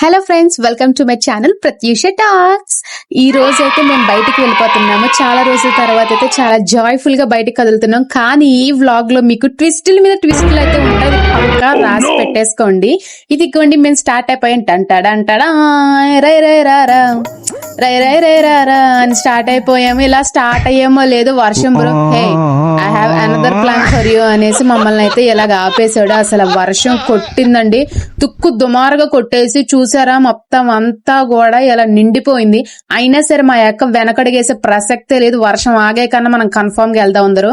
Hello friends, welcome to my channel Pratyusha talks. ఈ రోజు అయితే మేము బయటికి వెళ్ళిపోతున్నాము. చాలా రోజుల తర్వాత అయితే చాలా జాయ్ఫుల్ గా బయటికి కదులుతున్నాం. కానీ ఈ వ్లాగ్ లో మీకు ట్విస్టుల మీద ట్విస్టులు అయితే ఉంటాయి. పక్కా రాసి పెట్టేసుకోండి. ఇదిగోండి మేము స్టార్ట్ అయిపోయాం. అంటాడా రై రై రారా రై రై రై రారా అని స్టార్ట్ అయిపోయాము. ఇలా స్టార్ట్ అయ్యామో లేదు వర్షం bro hey I have another plan for you అనేసి మమ్మల్ని అయితే ఇలాగ ఆపేశాడు. అసలు వర్షం కొట్టిందండి, తుక్కు దుమారుగా కొట్టేసి చూసారా మొత్తం అంతా కూడా ఇలా నిండిపోయింది. అయినా సరే మా యొక్క వెనకడిగేసే ప్రసక్తే లేదు. వర్షం ఆగే కన్నా మనం కన్ఫర్మ్ గా వెళ్దాం. అందరూ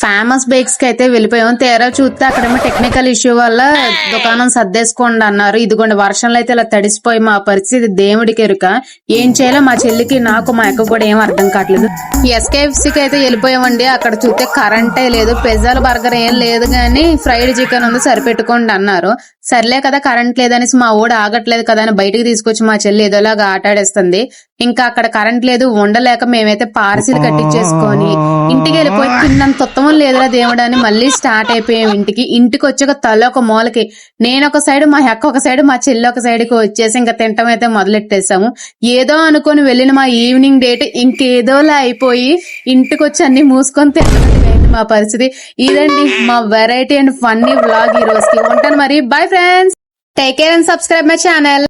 ఫేమస్ బేక్స్ కి అయితే వెళ్ళిపోయాం. తేరా చూస్తే అక్కడేమో టెక్నికల్ ఇష్యూ వల్ల దుకాణం సర్దేసుకోండి అన్నారు. ఇదిగోండి వర్షంలో అయితే ఇలా తడిసిపోయి మా పరిస్థితి దేవుడికి ఎరుక. ఏం చేయాలో మా చెల్లికి నాకు మా అక్క కూడా ఏం అర్థం కావట్లేదు. ఎస్కేఎఫ్సీకి అయితే వెళ్ళిపోయామండి. అక్కడ చూస్తే కరెంటే లేదు, పిజ్జాలు బర్గర్ ఏం లేదు కానీ ఫ్రైడ్ చికెన్ ఉంది సరిపెట్టుకోండి అన్నారు. సర్లే కదా కరెంట్ లేదనేసి మా ఊడు ఆగట్లేదు కదా అని బయటకు తీసుకొచ్చి మా చెల్లి ఏదోలాగా ఆటాడేస్తుంది. ఇంకా అక్కడ కరెంట్ లేదు, ఉండలేక మేమైతే పార్సిల్ కట్టించేసుకొని ఇంటికి వెళ్ళిపోయి తిన్నంత ఉత్తమం లేదురా దేవుడు అని మళ్ళీ స్టార్ట్ అయిపోయాం. ఇంటికి వచ్చాక తల ఒక మూలకి, నేను ఒక సైడ్, మా అక్క ఒక సైడ్, మా చెల్లి ఒక సైడ్ కి వచ్చేసి ఇంకా తింటం అయితే మొదలెట్టేసాము. ఏదో అనుకొని వెళ్ళిన మా ఈవినింగ్ డేట్ ఇంకేదోలా అయిపోయి ఇంటికి వచ్చి అన్ని మూసుకొని తింటాం. మా పరిస్థితి ఇదండి. మా వెరైటీ అండ్ ఫన్నీ వ్లాగ్ ఈ రోజుకి. ఉంటాను మరి. Bye friends, take care and subscribe my channel.